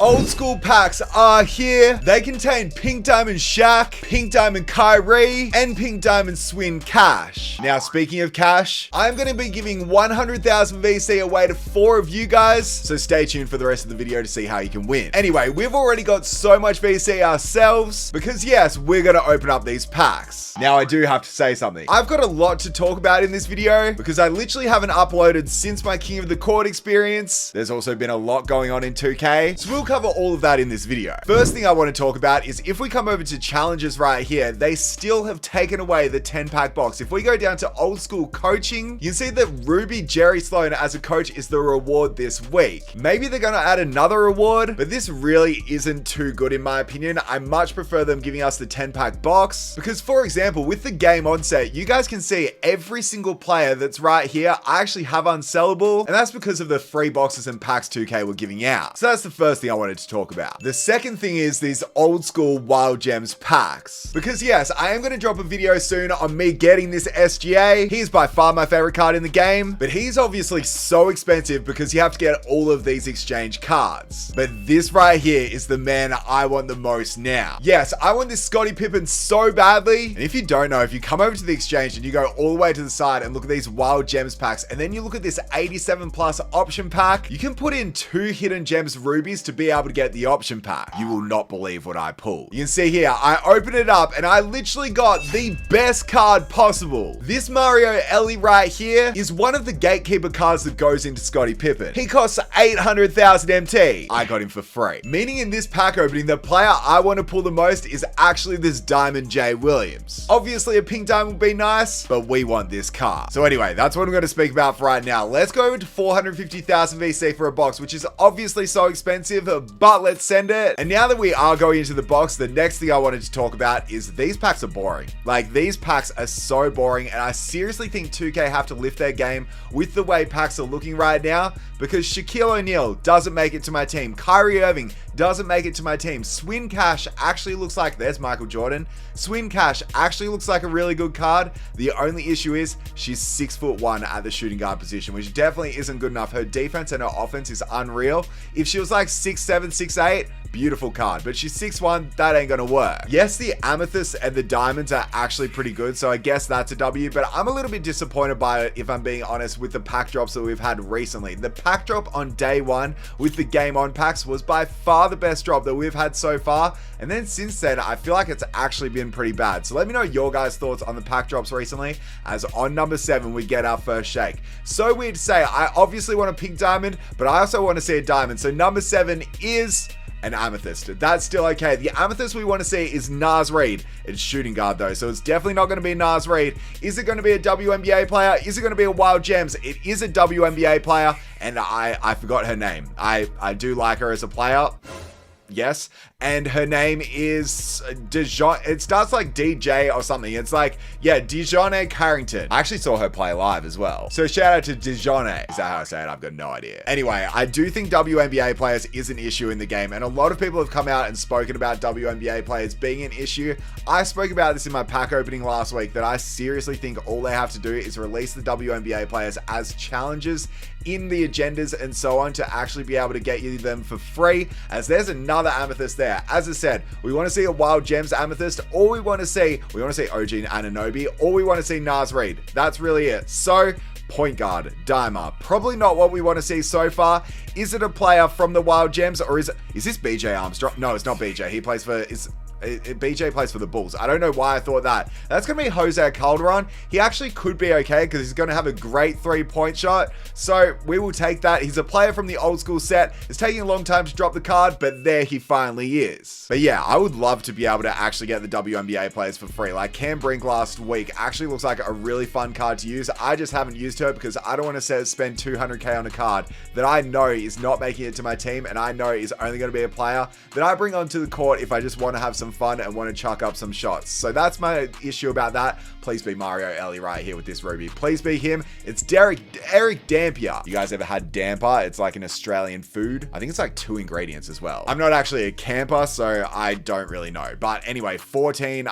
Old school packs are here. They contain Pink Diamond Shaq, Pink Diamond Kyrie, and Pink Diamond Swin Cash. Now, speaking of cash, I'm going to be giving 100,000 VC away to 4 of you guys, so stay tuned for the rest of the video to see how you can win. Anyway, we've already got so much VC ourselves because yes, we're going to open up these packs. Now, I do have to say something. I've got a lot to talk about in this video because I literally haven't uploaded since my King of the Court experience. There's also been a lot going on in 2K, so we'll cover all of that in this video. First thing I want to talk about is if we come over to challenges right here, they still have taken away the 10-pack box. If we go down to old school coaching, you can see that Ruby Jerry Sloan as a coach is the reward this week. Maybe they're going to add another reward, but this really isn't too good in my opinion. I much prefer them giving us the 10-pack box because, for example, with the game on set, you guys can see every single player that's right here I actually have unsellable, and that's because of the free boxes and packs 2K were giving out. So that's the first thing I wanted to talk about. The second thing is these old school wild gems packs, because yes, I am going to drop a video soon on me getting this SGA. He's by far my favorite card in the game, but he's obviously so expensive because you have to get all of these exchange cards. But this right here is the man I want the most now. Yes, I want this Scottie Pippen so badly. And if you don't know, if you come over to the exchange and you go all the way to the side and look at these wild gems packs, and then you look at this 87 plus option pack, you can put in 2 hidden gems rubies to be able to get the option pack. You will not believe what I pulled. You can see here, I opened it up and I literally got the best card possible. This Mario Ellie right here is one of the gatekeeper cards that goes into Scottie Pippen. He costs 800,000 MT. I got him for free. Meaning in this pack opening, the player I want to pull the most is actually this Diamond J Williams. Obviously a pink diamond would be nice, but we want this card. So anyway, that's what I'm going to speak about for right now. Let's go over to 450,000 VC for a box, which is obviously so expensive, but let's send it. And now that we are going into the box, the next thing I wanted to talk about is these packs are boring. Like, these packs are so boring, and I seriously think 2K have to lift their game with the way packs are looking right now, because Shaquille O'Neal doesn't make it to my team. Kyrie Irving doesn't make it to my team. Swin Cash actually looks like, there's Michael Jordan. Swin Cash actually looks like a really good card. The only issue is she's 6'1" at the shooting guard position, which definitely isn't good enough. Her defense and her offense is unreal. If she was like 6'7", 6'8", beautiful card, but she's 6'1", that ain't gonna work. Yes, the amethysts and the diamonds are actually pretty good, so I guess that's a W, but I'm a little bit disappointed by it, if I'm being honest, with the pack drops that we've had recently. The pack drop on day one with the game on packs was by far the best drop that we've had so far, and then since then, I feel like it's actually been pretty bad. So let me know your guys' thoughts on the pack drops recently, as on number 7, we get our first shake. So weird to say, I obviously want a pink diamond, but I also want to see a diamond. So number 7 is an amethyst. That's still okay. The amethyst we want to see is Nas Reed. It's shooting guard though, so it's definitely not going to be Nas Reed. Is it going to be a WNBA player? Is it going to be a Wild Gems? It is a WNBA player, and I forgot her name. I do like her as a player. Yes, and her name is Dijon. It starts like DJ or something. It's like, yeah, Dijonne Carrington. I actually saw her play live as well. So shout out to Dijonne. Is that how I say it? I've got no idea. Anyway, I do think WNBA players is an issue in the game, and a lot of people have come out and spoken about WNBA players being an issue. I spoke about this in my pack opening last week, that I seriously think all they have to do is release the WNBA players as challenges in the agendas and so on to actually be able to get you them for free, as there's another amethyst there. As I said, we want to see a Wild Gems amethyst, or we want to see OG Anunoby, or we want to see Nas Reed. That's really it. So point guard, Dimer, probably not what we want to see so far. Is it a player from the Wild Gems, or is this BJ Armstrong? No, it's not BJ. He plays for, BJ plays for the Bulls. I don't know why I thought that. That's going to be Jose Calderon. He actually could be okay because he's going to have a great 3-point shot. So we will take that. He's a player from the old school set. It's taking a long time to drop the card, but there he finally is. But yeah, I would love to be able to actually get the WNBA players for free. Like Cam Brink last week actually looks like a really fun card to use. I just haven't used her because I don't want to spend 200k on a card that I know is not making it to my team, and I know is only going to be a player that I bring onto the court if I just want to have some some fun and want to chuck up some shots. So that's my issue about that. Please be Mario Ellie right here with this ruby. Please be him. It's Eric Dampier. You guys ever had damper? It's like an Australian food. I think it's like 2 ingredients as well. I'm not actually a camper, so I don't really know. But anyway, 14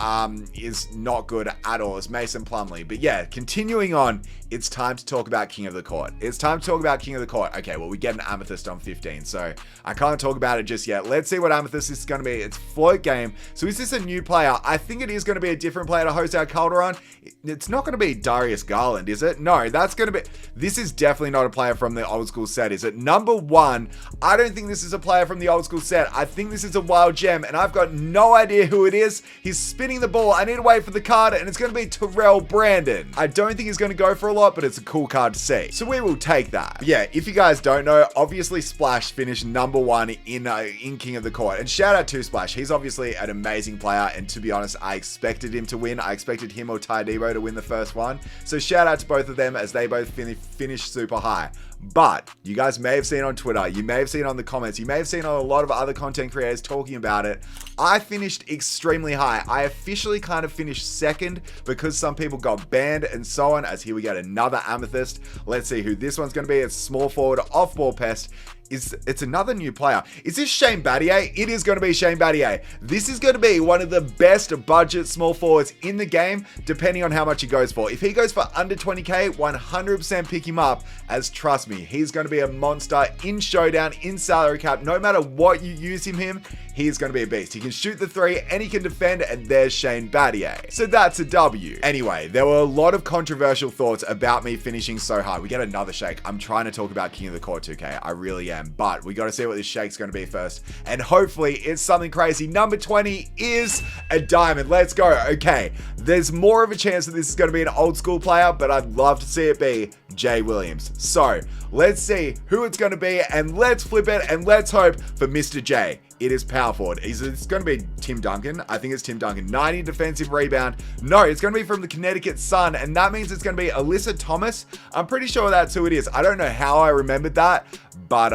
is not good at all. It's Mason Plumlee. But yeah, continuing on, it's time to talk about King of the Court. It's time to talk about King of the Court. Okay, well, we get an Amethyst on 15, so I can't talk about it just yet. Let's see what Amethyst is going to be. It's float game. So is this a new player? I think it is going to be a different player to host our Calderon. It's not going to be Darius Garland, is it? No, that's going to be... This is definitely not a player from the old school set, is it? Number 1, I don't think this is a player from the old school set. I think this is a wild gem, and I've got no idea who it is. He's spinning the ball. I need to wait for the card, and it's going to be Terrell Brandon. I don't think he's going to go for a lot, but it's a cool card to see. So we will take that. Yeah, if you guys don't know, obviously Splash finished number 1 in King of the Court. And shout out to Splash. He's obviously an amazing player, and to be honest, I expected him to win. I expected him or Ty Debo to win the first one. So shout out to both of them as they both finished super high. But you guys may have seen on Twitter, you may have seen on the comments, you may have seen on a lot of other content creators talking about it. I finished extremely high. I officially kind of finished second because some people got banned and so on, as here we get another Amethyst. Let's see who this one's going to be. It's small forward, off-ball pest. It's another new player. Is this Shane Battier? It is going to be Shane Battier. This is going to be one of the best budget small forwards in the game, depending on how much he goes for. If he goes for under 20k, 100% pick him up, as trust me, he's going to be a monster in Showdown, in salary cap. No matter what you use him, he's going to be a beast. He can shoot the 3 and he can defend, and there's Shane Battier. So that's a W. Anyway, there were a lot of controversial thoughts about me finishing so high. We get another shake. I'm trying to talk about King of the Court 2K. I really am. But we got to see what this shake's going to be first. And hopefully it's something crazy. Number 20 is a diamond. Let's go. Okay. There's more of a chance that this is going to be an old school player, but I'd love to see it be Jay Williams. So let's see who it's going to be, and let's flip it, and let's hope for Mr. J. It is power forward. It's going to be Tim Duncan. I think it's Tim Duncan. 90 defensive rebound. No, it's going to be from the Connecticut Sun, and that means it's going to be Alyssa Thomas. I'm pretty sure that's who it is. I don't know how I remembered that, but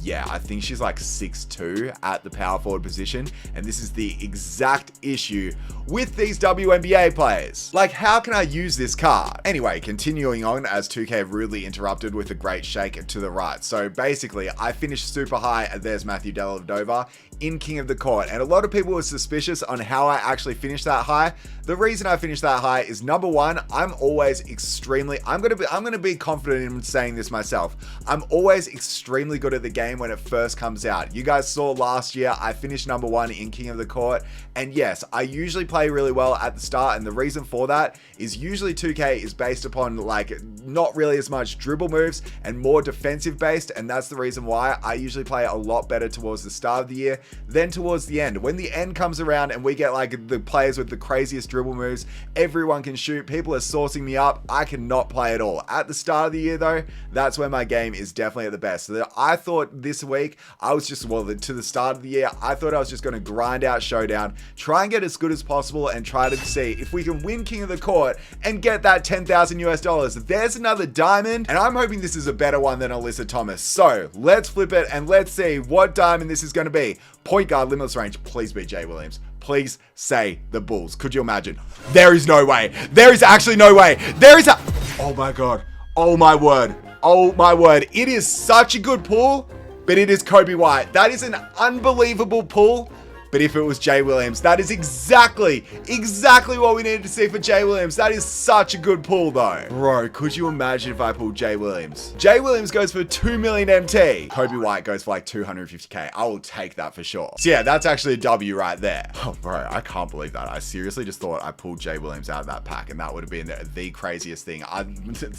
yeah, I think she's like 6'2" at the power forward position, and this is the exact issue with these WNBA players. Like, how can I use this card? Anyway, continuing on, as 2K rudely interrupted with a great shake to the right. So basically, I finished super high, and there's Matthew Dellavedova in King of the Court, and a lot of people were suspicious on how I actually finished that high. The reason I finished that high is, number 1, I'm always extremely, I'm gonna be confident in saying this myself. I'm always extremely good at the game when it first comes out. You guys saw last year, I finished number 1 in King of the Court, and yes, I usually play really well at the start, and the reason for that is usually 2K is based upon like not really as much dribble moves and more defensive based, and that's the reason why I usually play a lot better towards the start of the year than towards the end. When the end comes around and we get like the players with the craziest dribble moves, everyone can shoot, people are sourcing me up, I cannot play at all. At the start of the year though, that's when my game is definitely at the best. So I thought this week, I was just, well, to the start of the year, I thought I was just going to grind out Showdown, try and get as good as possible, and try to see if we can win King of the Court and get that $10,000 US. There's another diamond, and I'm hoping this is a better one than Alyssa Thomas. So let's flip it and let's see what diamond this is going to be. Point guard, limitless range. Please be Jay Williams. Please say the Bulls. Could you imagine? There is no way. There is actually no way. There is a... Oh my God. Oh my word. Oh my word. It is such a good pull, but it is Kobe White. That is an unbelievable pull. But if it was Jay Williams, that is exactly what we needed to see for Jay Williams. That is such a good pull though. Bro, could you imagine if I pulled Jay Williams? Jay Williams goes for 2 million MT. Kobe White goes for like 250k. I will take that for sure. So yeah, that's actually a W right there. Oh bro, I can't believe that. I seriously just thought I pulled Jay Williams out of that pack, and that would have been the craziest thing.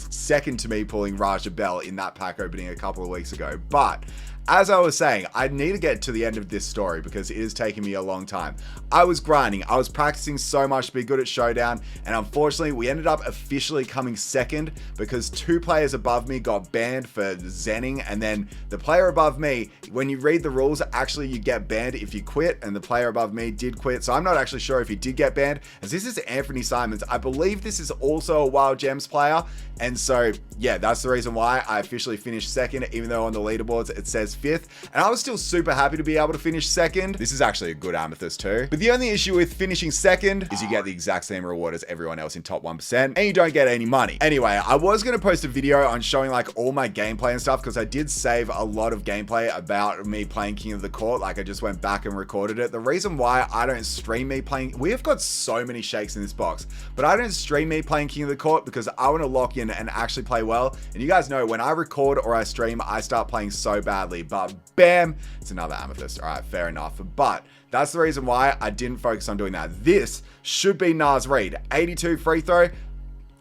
Second to me pulling Raja Bell in that pack opening a couple of weeks ago. But as I was saying, I need to get to the end of this story because it is taking me a long time. I was grinding. I was practicing so much to be good at Showdown, and unfortunately, we ended up officially coming second because 2 players above me got banned for zenning, and then the player above me, when you read the rules, actually you get banned if you quit, and the player above me did quit, so I'm not actually sure if he did get banned, as this is Anthony Simons. I believe this is also a Wild Gems player, and so, yeah, that's the reason why I officially finished second, even though on the leaderboards it says finished 5th, and I was still super happy to be able to finish 2nd. This is actually a good amethyst too. But the only issue with finishing 2nd is you get the exact same reward as everyone else in top 1%, and you don't get any money. Anyway, I was going to post a video on showing like all my gameplay and stuff, because I did save a lot of gameplay about me playing King of the Court. Like, I just went back and recorded it. The reason why I don't stream me playing, we have got so many shakes in this box, but I don't stream me playing King of the Court because I want to lock in and actually play well. And you guys know when I record or I stream, I start playing so badly. But bam, it's another amethyst. All right, fair enough. But that's the reason why I didn't focus on doing that. This should be Nas Reed. 82 free throw.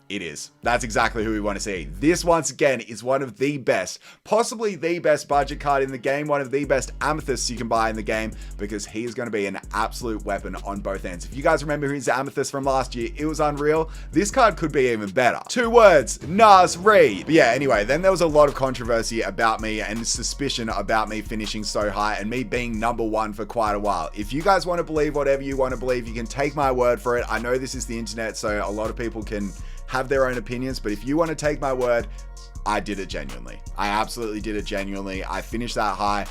It is. That's exactly who we want to see. This, once again, is one of the best, possibly the best budget card in the game, one of the best amethysts you can buy in the game, because he is going to be an absolute weapon on both ends. If you guys remember his amethyst from last year, it was unreal. This card could be even better. 2 words, Nas Reed. But yeah, anyway, then there was a lot of controversy about me and suspicion about me finishing so high and me being number 1 for quite a while. If you guys want to believe whatever you want to believe, you can take my word for it. I know this is the internet, so a lot of people can have their own opinions, but if you want to take my word, I did it genuinely. I absolutely did it genuinely. I finished that high.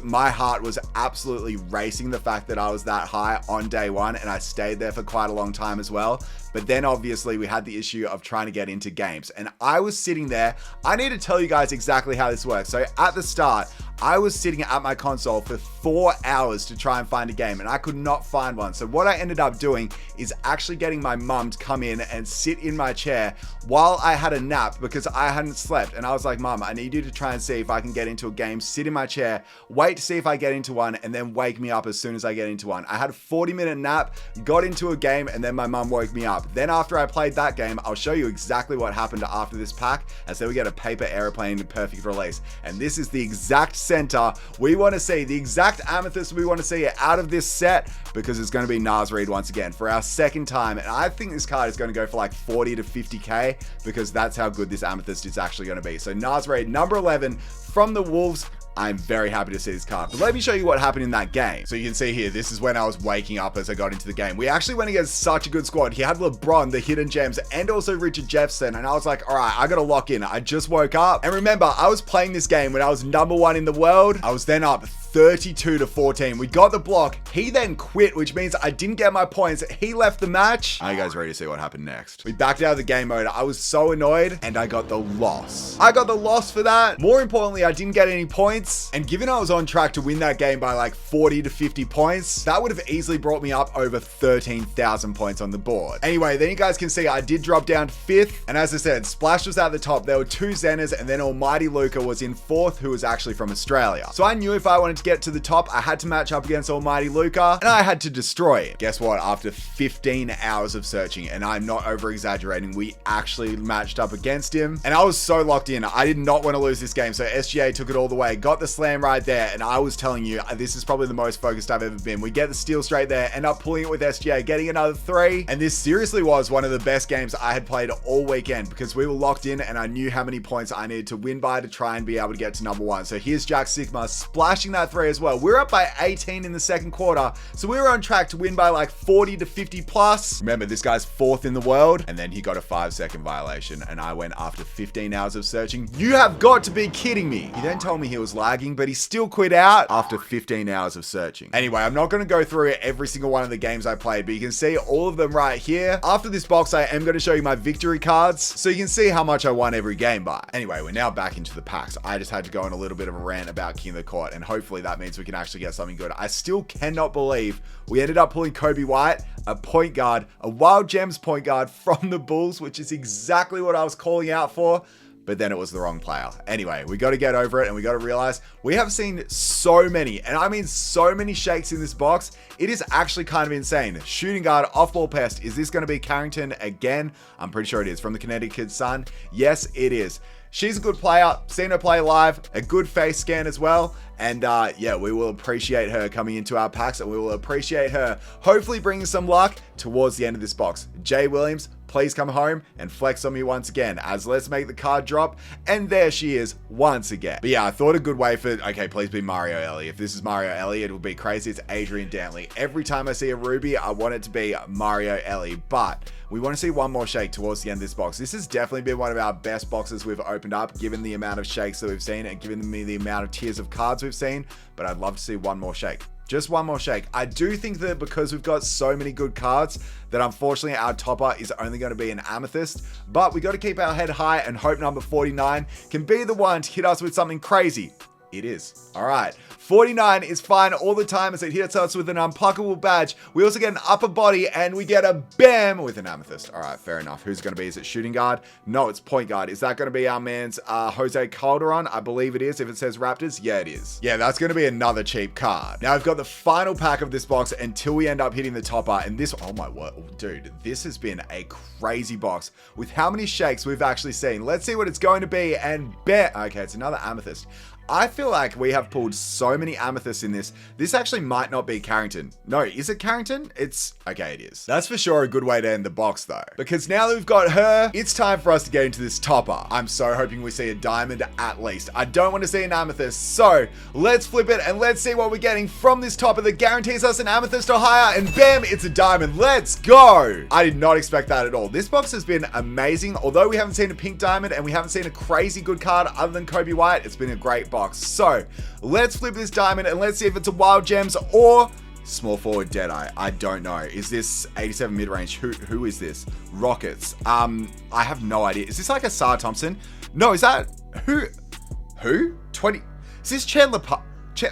My heart was absolutely racing the fact that I was that high on day 1, and I stayed there for quite a long time as well. But then obviously we had the issue of trying to get into games, and I was sitting there. I need to tell you guys exactly how this works. So at the start, I was sitting at my console for 4 hours to try and find a game, and I could not find one. So what I ended up doing is actually getting my mum to come in and sit in my chair while I had a nap, because I hadn't slept. And I was like, Mum, I need you to try and see if I can get into a game, sit in my chair, wait to see if I get into one, and then wake me up as soon as I get into one. I had a 40-minute nap, got into a game, and then my mum woke me up. Then after I played that game, I'll show you exactly what happened after this pack, as then we get a paper airplane perfect release. And this is the exact center we want to see, the exact amethyst we want to see out of this set, because it's going to be Nas Reed once again for our 2nd time. And I think this card is going to go for like 40 to 50k, because that's how good this amethyst is actually going to be. So Nas Reed, number 11 from the Wolves. I'm very happy to see this card. But let me show you what happened in that game. So you can see here, this is when I was waking up as I got into the game. We actually went against such a good squad. He had LeBron, the Hidden Gems, and also Richard Jefferson. And I was like, all right, I got to lock in. I just woke up. And remember, I was playing this game when I was number 1 in the world. I was then up 32 to 14. We got the block. He then quit, which means I didn't get my points. He left the match. Are you guys ready to see what happened next? We backed out of the game mode. I was so annoyed, and I got the loss. I got the loss for that. More importantly, I didn't get any points. And given I was on track to win that game by like 40 to 50 points, that would have easily brought me up over 13,000 points on the board. Anyway, then you guys can see I did drop down to 5th. And as I said, Splash was at the top. There were 2 Zenas, and then Almighty Luca was in 4th, who was actually from Australia. So I knew if I wanted to get to the top, I had to match up against Almighty Luca, and I had to destroy it. Guess what? After 15 hours of searching, and I'm not over exaggerating, we actually matched up against him, and I was so locked in. I did not want to lose this game, so SGA took it all the way, got the slam right there, and I was telling you, this is probably the most focused I've ever been. We get the steal straight there, end up pulling it with SGA, getting another 3, and this seriously was one of the best games I had played all weekend, because we were locked in, and I knew how many points I needed to win by to try and be able to get to number 1. So here's Jack Sigma splashing that 3 as well. We're up by 18 in the 2nd quarter, so we were on track to win by like 40 to 50 plus. Remember, this guy's 4th in the world, and then he got a 5-second violation, and I went after 15 hours of searching. You have got to be kidding me. He then told me he was lagging, but he still quit out after 15 hours of searching. Anyway, I'm not going to go through every single one of the games I played, but you can see all of them right here. After this box, I am going to show you my victory cards, so you can see how much I won every game by. Anyway, we're now back into the packs. I just had to go on a little bit of a rant about King of the Court, and hopefully that means we can actually get something good. I still cannot believe we ended up pulling Kobe White, a point guard, a Wild Gems point guard from the Bulls, which is exactly what I was calling out for. But then it was the wrong player. Anyway, we got to get over it, and we got to realize we have seen so many, and I mean so many shakes in this box. It is actually kind of insane. Shooting guard, off-ball pest. Is this going to be Carrington again? I'm pretty sure it is. From the Connecticut Sun. Yes, it is. She's a good player. Seen her play live. A good face scan as well. And yeah, we will appreciate her coming into our packs, and we will appreciate her hopefully bringing some luck towards the end of this box. Jay Williams, please come home and flex on me once again, as let's make the card drop, and there she is once again. But yeah, I thought a good way for, okay, please be Mario Ellie. If this is Mario Ellie, it would be crazy. It's Adrian Dantley. Every time I see a Ruby, I want it to be Mario Ellie, but we want to see one more shake towards the end of this box. This has definitely been one of our best boxes we've opened up, given the amount of shakes that we've seen and given me the amount of tiers of cards we've seen, but I'd love to see one more shake. Just one more shake. I do think that because we've got so many good cards that unfortunately our topper is only going to be an amethyst, but we got to keep our head high and hope number 49 can be the one to hit us with something crazy. It is. All right. 49 is fine all the time as it hits us with an unpluckable badge. We also get an upper body and we get a bam with an amethyst. All right, fair enough. Who's going to be? Is it shooting guard? No, it's point guard. Is that going to be our man's Jose Calderon? I believe it is. If it says Raptors, yeah, it is. Yeah, that's going to be another cheap card. Now I've got the final pack of this box until we end up hitting the topper. And this, oh my word, dude, this has been a crazy box with how many shakes we've actually seen. Let's see what it's going to be and bet. Okay, it's another amethyst. I feel like we have pulled so many amethysts in this. This actually might not be Carrington. No, is it Carrington? It's, okay, it is. That's for sure a good way to end the box though. Because now that we've got her, it's time for us to get into this topper. I'm so hoping we see a diamond at least. I don't want to see an amethyst. So let's flip it and let's see what we're getting from this topper that guarantees us an amethyst or higher. And bam, it's a diamond. Let's go. I did not expect that at all. This box has been amazing. Although we haven't seen a pink diamond and we haven't seen a crazy good card other than Kobe White, it's been a great box. So let's flip this diamond and let's see if it's a wild gems or small forward Deadeye. I don't know. Is this 87 mid-range? Who is this? Rockets. I have no idea. Is this like a Sarah Thompson? No, is that who? 20. Is this Chandler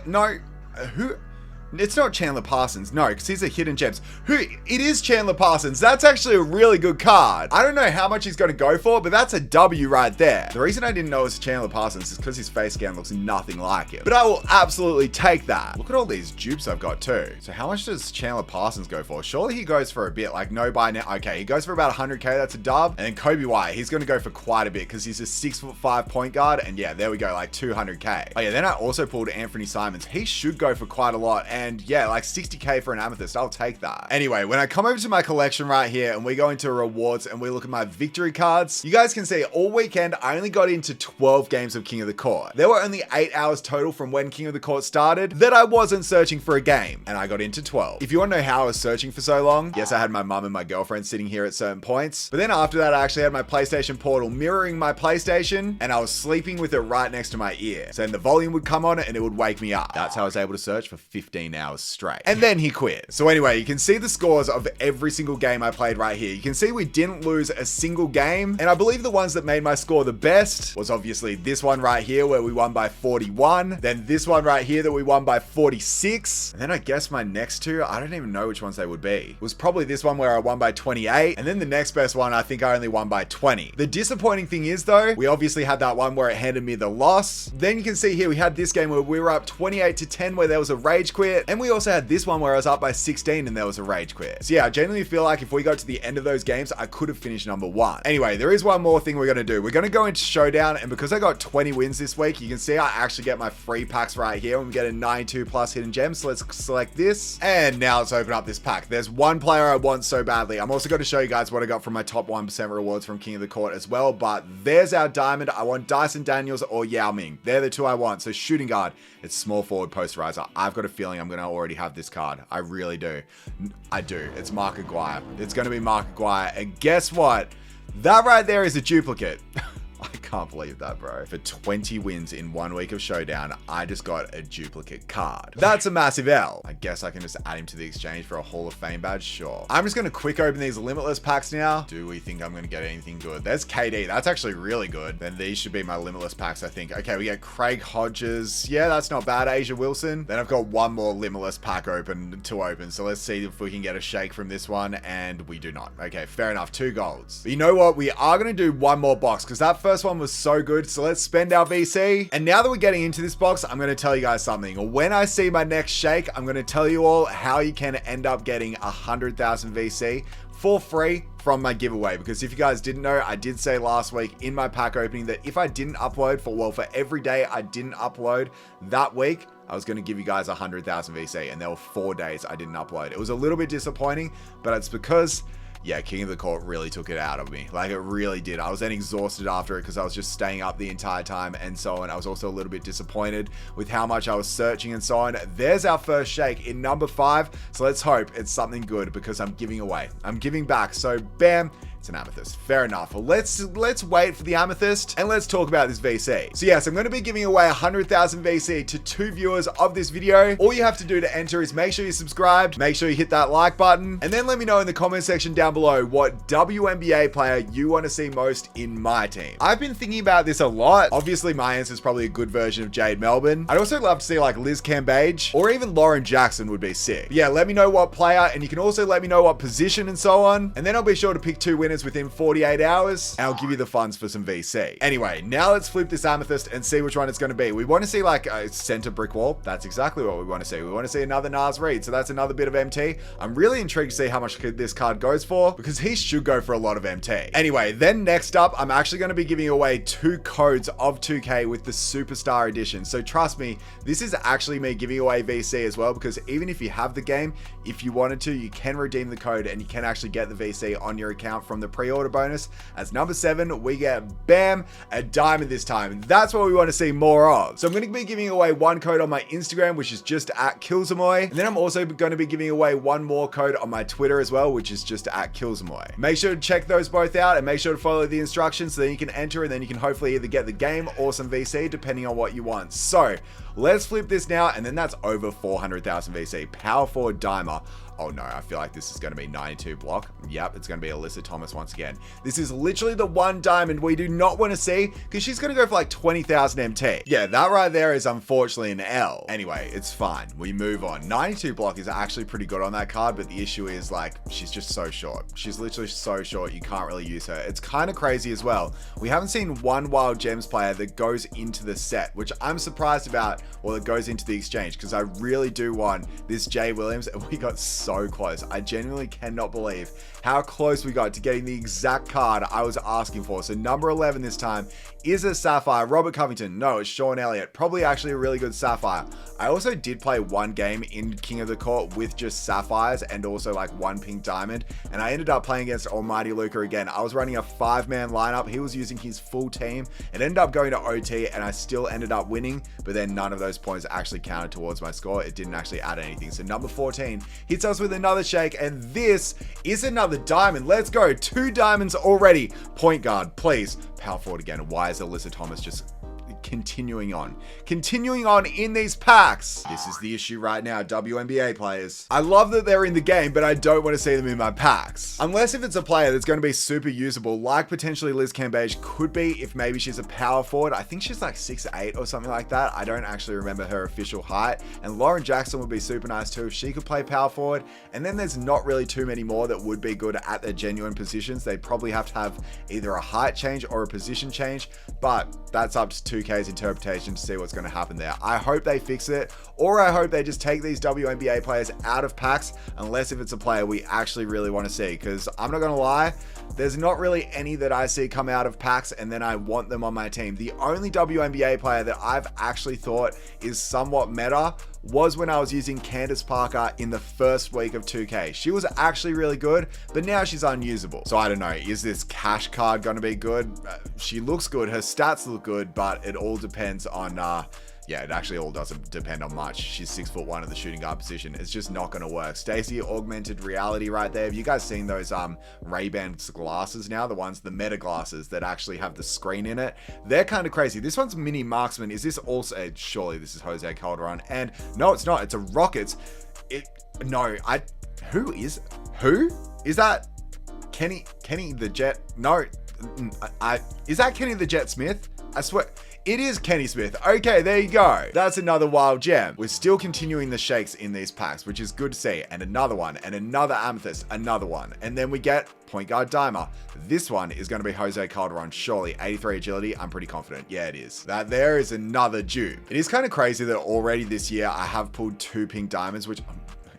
no. Who? It's not Chandler Parsons, no, because he's a hidden gems. It is Chandler Parsons. That's actually a really good card. I don't know how much he's going to go for, but that's a W right there. The reason I didn't know it was Chandler Parsons is because his face scan looks nothing like it. But I will absolutely take that. Look at all these dupes I've got too. So how much does Chandler Parsons go for? Surely he goes for a bit, like no buy now. Okay, he goes for about 100K, that's a dub. And then Kobe White, he's going to go for quite a bit because he's a 6'5" point guard. And yeah, there we go, like 200K. Oh yeah, then I also pulled Anthony Simons. He should go for quite a lot. And yeah, like 60K for an amethyst. I'll take that. Anyway, when I come over to my collection right here and we go into rewards and we look at my victory cards, you guys can see all weekend I only got into 12 games of King of the Court. There were only 8 hours total from when King of the Court started that I wasn't searching for a game, and I got into 12. If you want to know how I was searching for so long, yes, I had my mum and my girlfriend sitting here at certain points, but then after that I actually had my PlayStation Portal mirroring my PlayStation and I was sleeping with it right next to my ear. So then the volume would come on and it would wake me up. That's how I was able to search for 15 hours straight. And then he quit. So anyway, you can see the scores of every single game I played right here. You can see we didn't lose a single game. And I believe the ones that made my score the best was obviously this one right here where we won by 41. Then this one right here that we won by 46. And then I guess my next two, I don't even know which ones they would be. It was probably this one where I won by 28. And then the next best one, I think I only won by 20. The disappointing thing is though, we obviously had that one where it handed me the loss. Then you can see here, we had this game where we were up 28-10 where there was a rage quit. And we also had this one where I was up by 16 and there was a rage quit. So yeah, I genuinely feel like if we got to the end of those games, I could have finished number 1. Anyway, there is one more thing we're going to do. We're going to go into Showdown, and because I got 20 wins this week, you can see I actually get my free packs right here and we get a 92 plus hidden gems. So let's select this. And now let's open up this pack. There's one player I want so badly. I'm also going to show you guys what I got from my top 1% rewards from King of the Court as well, but there's our diamond. I want Dyson Daniels or Yao Ming. They're the two I want. So shooting guard, it's small forward posterizer. I've got a feeling I'm going to already have this card. I really do. I do. It's Mark Aguirre. It's going to be Mark Aguirre. And guess what? That right there is a duplicate. I can't believe that, bro. For 20 wins in 1 week of Showdown, I just got a duplicate card. That's a massive L. I guess I can just add him to the exchange for a Hall of Fame badge. Sure. I'm just going to quick open these limitless packs now. Do we think I'm going to get anything good? There's KD. That's actually really good. Then these should be my limitless packs, I think. Okay, we get Craig Hodges. Yeah, that's not bad. Asia Wilson. Then I've got one more limitless pack to open. So let's see if we can get a shake from this one. And we do not. Okay, fair enough. 2 golds. But you know what? We are going to do one more box because that first one was so good. So let's spend our VC. And now that we're getting into this box, I'm going to tell you guys something. When I see my next shake, I'm going to tell you all how you can end up getting 100,000 VC for free from my giveaway. Because if you guys didn't know, I did say last week in my pack opening that if I didn't upload for every day I didn't upload that week, I was going to give you guys 100,000 VC, and there were 4 days I didn't upload. It was a little bit disappointing, but it's because Yeah, King of the Court really took it out of me. Like, it really did. I was then exhausted after it because I was just staying up the entire time and so on. I was also a little bit disappointed with how much I was searching and so on. There's our first shake in number 5. So let's hope it's something good because I'm giving away. I'm giving back. So bam. It's an amethyst. Fair enough. Well, let's wait for the amethyst and let's talk about this VC. So yes, I'm going to be giving away 100,000 VC to 2 viewers of this video. All you have to do to enter is make sure you're subscribed, make sure you hit that like button, and then let me know in the comment section down below what WNBA player you want to see most in my team. I've been thinking about this a lot. Obviously, my answer is probably a good version of Jade Melbourne. I'd also love to see like Liz Cambage or even Lauren Jackson would be sick. But yeah, let me know what player, and you can also let me know what position and so on. And then I'll be sure to pick 2 winners within 48 hours, and I'll give you the funds for some VC. Anyway, now let's flip this amethyst and see which one it's going to be. We want to see like a center brick wall. That's exactly what we want to see. We want to see another Nas Reed, so that's another bit of MT. I'm really intrigued to see how much this card goes for because he should go for a lot of MT. Anyway, then next up, I'm actually going to be giving away 2 codes of 2K with the Superstar Edition. So trust me, this is actually me giving away VC as well, because even if you have the game, if you wanted to, you can redeem the code and you can actually get the VC on your account from the pre-order bonus. As number 7, we get bam, a diamond this time, and that's what we want to see more of. So I'm going to be giving away 1 code on my Instagram, which is just at KILLZAMOI, and then I'm also going to be giving away 1 more code on my Twitter as well, which is just at KILLZAMOI. Make sure to check those both out and make sure to follow the instructions so then you can enter, and then you can hopefully either get the game or some VC depending on what you want. So let's flip this now, and then that's over 400,000 VC. Power forward dimer. Oh no, I feel like this is going to be 92 block. Yep, it's going to be Alyssa Thomas once again. This is literally the 1 diamond we do not want to see because she's going to go for like 20,000 MT. Yeah, that right there is unfortunately an L. Anyway, it's fine. We move on. 92 block is actually pretty good on that card, but the issue is like, she's just so short. She's literally so short, you can't really use her. It's kind of crazy as well. We haven't seen 1 Wild Gems player that goes into the set, which I'm surprised about, or that goes into the exchange, because I really do want this Jay Williams, and we got so close. I genuinely cannot believe how close we got to getting the exact card I was asking for. So number 11 this time is a Sapphire. Robert Covington. No, it's Sean Elliott. Probably actually a really good Sapphire. I also did play 1 game in King of the Court with just Sapphires and also like 1 pink diamond. And I ended up playing against Almighty Luca again. I was running a 5-man lineup. He was using his full team. It ended up going to OT and I still ended up winning, but then none of those points actually counted towards my score. It didn't actually add anything. So number 14 hits us with another shake, and this is another diamond. Let's go. 2 diamonds already. Point guard, please. Power forward again. Why is Alyssa Thomas just continuing on in these packs? This is the issue right now, WNBA players. I love that they're in the game, but I don't want to see them in my packs. Unless if it's a player that's going to be super usable, like potentially Liz Cambage could be if maybe she's a power forward. I think she's like 6'8" or something like that. I don't actually remember her official height. And Lauren Jackson would be super nice too if she could play power forward. And then there's not really too many more that would be good at their genuine positions. They'd probably have to have either a height change or a position change, but that's up to 2K's interpretation to see what's going to happen there. I hope they fix it, or I hope they just take these WNBA players out of packs, unless if it's a player we actually really want to see, because I'm not going to lie, there's not really any that I see come out of packs and then I want them on my team. The only WNBA player that I've actually thought is somewhat meta was when I was using Candace Parker in the first week of 2K. She was actually really good, but now she's unusable. So I don't know, is this cash card going to be good? She looks good, her stats look good, but it all depends on, yeah, it actually all doesn't depend on much. She's 6'1" at the shooting guard position. It's just not going to work. Stacey augmented reality right there. Have you guys seen those Ray-Ban glasses now? The ones, the meta glasses that actually have the screen in it. They're kind of crazy. This one's mini marksman. Is this also, surely this is Jose Calderon. And no, it's not. It's a Rockets. Who is that? Kenny the Jet? No, is that Kenny the Jet Smith? I swear. It is Kenny Smith. Okay, there you go. That's another wild gem. We're still continuing the shakes in these packs, which is good to see. And another one, and another amethyst, another one. And then we get point guard dimer. This one is going to be Jose Calderon, surely. 83 agility, I'm pretty confident. Yeah, it is. That there is another dupe. It is kind of crazy that already this year I have pulled 2 pink diamonds, which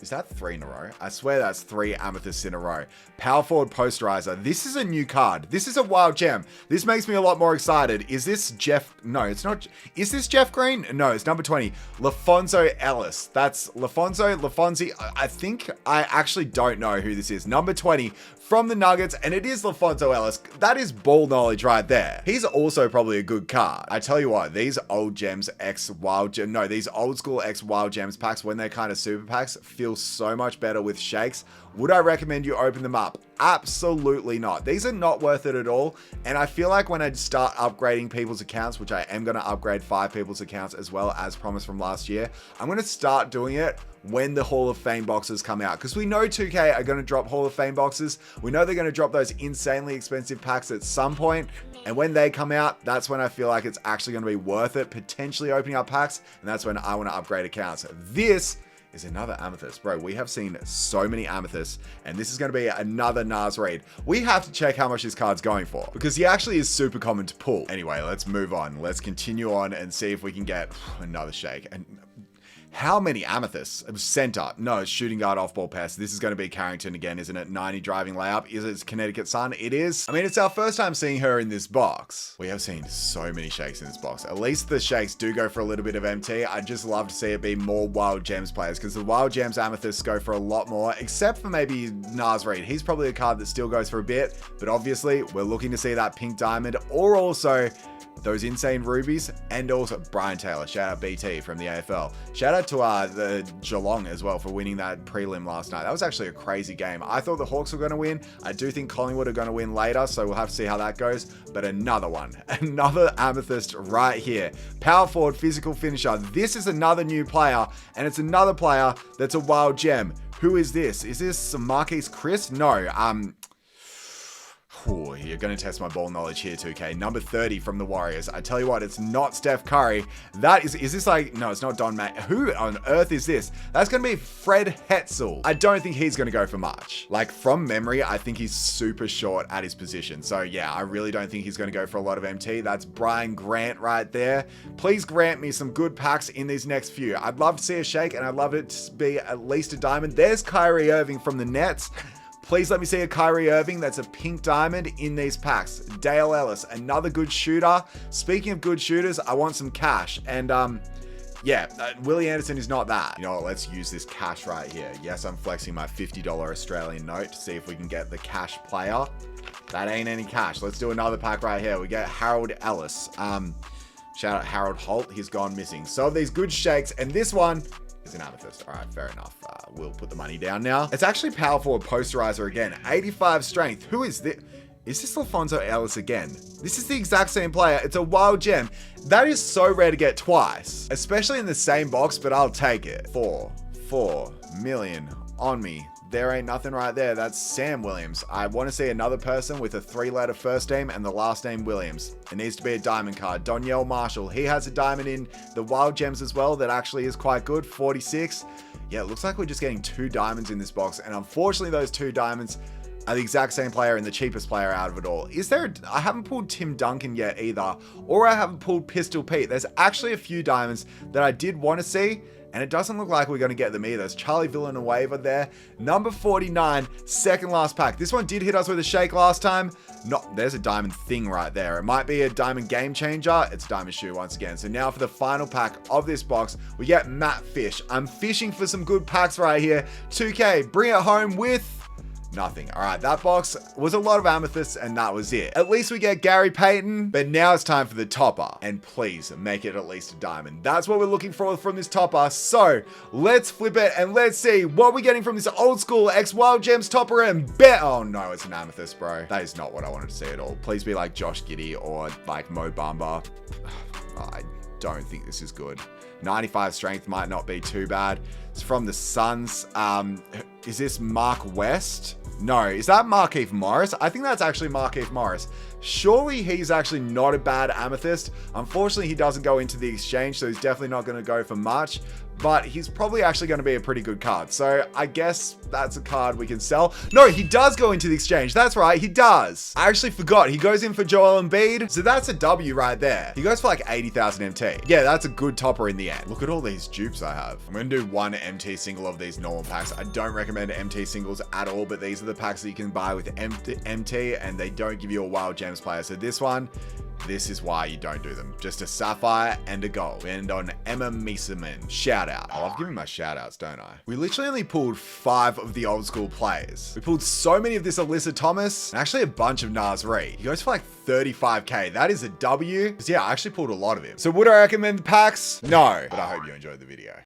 Is that 3 in a row? I swear that's 3 amethysts in a row. Power forward posterizer. This is a new card. This is a wild gem. This makes me a lot more excited. Is this Jeff? No, it's not. Is this Jeff Green? No, it's number 20. LaFonso Ellis. That's LaFonzi. I think I actually don't know who this is. Number 20 from the Nuggets, and it is LaFonso Ellis. That is ball knowledge right there. He's also probably a good card. I tell you what, these old gems X wild gem, no, these old school X wild gems packs, when they're kind of super packs, feel so much better with shakes. Would I recommend you open them up? Absolutely not. These are not worth it at all. And I feel like when I start upgrading people's accounts, which I am going to upgrade 5 people's accounts as well as promised from last year, I'm going to start doing it when the Hall of Fame boxes come out. Because we know 2K are going to drop Hall of Fame boxes. We know they're going to drop those insanely expensive packs at some point. And when they come out, that's when I feel like it's actually going to be worth it, potentially opening up packs. And that's when I want to upgrade accounts. This is another amethyst. Bro, we have seen so many amethysts, and this is going to be another Nas raid. We have to check how much this card's going for, because he actually is super common to pull. Anyway, let's move on. Let's continue on and see if we can get another shake. And how many amethysts? Center. No, it's shooting guard off-ball pass. This is going to be Carrington again, isn't it? 90 driving layup. Is it Connecticut Sun? It is. I mean, it's our first time seeing her in this box. We have seen so many shakes in this box. At least the shakes do go for a little bit of MT. I'd just love to see it be more wild gems players, because the wild gems amethysts go for a lot more, except for maybe Nas Reed. He's probably a card that still goes for a bit, but obviously we're looking to see that pink diamond, or also those insane rubies, and also Brian Taylor. Shout out BT from the AFL. Shout out to the Geelong as well for winning that prelim last night. That was actually a crazy game. I thought the Hawks were going to win. I do think Collingwood are going to win later, so we'll have to see how that goes. But another one, another amethyst right here. Power forward, physical finisher. This is another new player, and it's another player that's a wild gem. Who is this? Is this Marquise Chris? No, Ooh, you're going to test my ball knowledge here, 2K. Number 30 from the Warriors. I tell you what, it's not Steph Curry. That is this like, no, it's not Don Matt. Who on earth is this? That's going to be Fred Hetzel. I don't think he's going to go for much. Like, from memory, I think he's super short at his position. So yeah, I really don't think he's going to go for a lot of MT. That's Brian Grant right there. Please grant me some good packs in these next few. I'd love to see a shake, and I'd love it to be at least a diamond. There's Kyrie Irving from the Nets. Please let me see a Kyrie Irving that's a pink diamond in these packs. Dale Ellis, another good shooter. Speaking of good shooters, I want some cash. And Willie Anderson is not that. You know what, let's use this cash right here. Yes, I'm flexing my $50 Australian note to see if we can get the cash player. That ain't any cash. Let's do another pack right here. We get Harold Ellis. Shout out Harold Holt. He's gone missing. So these good shakes, and this one is an amethyst. All right, fair enough. We'll put the money down now. It's actually power forward posterizer again. 85 strength. Who is this? Is this Alfonso Ellis again? This is the exact same player. It's a wild gem. That is so rare to get twice, especially in the same box, but I'll take it. 4 million on me. There ain't nothing right there. That's Sam Williams. I want to see another person with a 3-letter first name and the last name Williams. It needs to be a diamond card. Donyell Marshall. He has a diamond in the wild gems as well that actually is quite good. 46. Yeah, it looks like we're just getting 2 diamonds in this box. And unfortunately, those 2 diamonds are the exact same player and the cheapest player out of it all. I haven't pulled Tim Duncan yet either, or I haven't pulled Pistol Pete. There's actually a few diamonds that I did want to see, and it doesn't look like we're going to get them either. There's Charlie Villanueva there. Number 49, second last pack. This one did hit us with a shake last time. There's a diamond thing right there. It might be a diamond game changer. It's a diamond shoe once again. So now for the final pack of this box, we get Matt Fish. I'm fishing for some good packs right here. 2K, bring it home with nothing. All right, that box was a lot of amethysts, and that was it. At least we get Gary Payton, but now it's time for the topper. And please make it at least a diamond. That's what we're looking for from this topper. So let's flip it and let's see what we're getting from this old school X Wild Gems topper and bet. Oh no, it's an amethyst, bro. That is not what I wanted to see at all. Please be like Josh Giddey or like Mo Bamba. I don't think this is good. 95 strength might not be too bad. It's from the Suns. Is this Mark West? No, is that Markieff Morris? I think that's actually Markieff Morris. Surely he's actually not a bad amethyst. Unfortunately, he doesn't go into the exchange, so he's definitely not going to go for much. but he's probably actually going to be a pretty good card. So I guess that's a card we can sell. No, he does go into the exchange. That's right, he does. I actually forgot. He goes in for Joel Embiid. So that's a W right there. He goes for like 80,000 MT. Yeah, that's a good topper in the end. Look at all these dupes I have. I'm going to do one MT single of these normal packs. I don't recommend MT singles at all, but these are the packs that you can buy with MT and they don't give you a wild gems player. So this one, this is why you don't do them. Just a sapphire and a gold. We end on Emma Mieseman. Shout out. I love giving my shout outs, don't I? We literally only pulled 5 of the old school players. We pulled so many of this Alyssa Thomas and actually a bunch of Nas Reed. He goes for like 35k. That is a W. Because yeah, I actually pulled a lot of him. So would I recommend the packs? No, but I hope you enjoyed the video.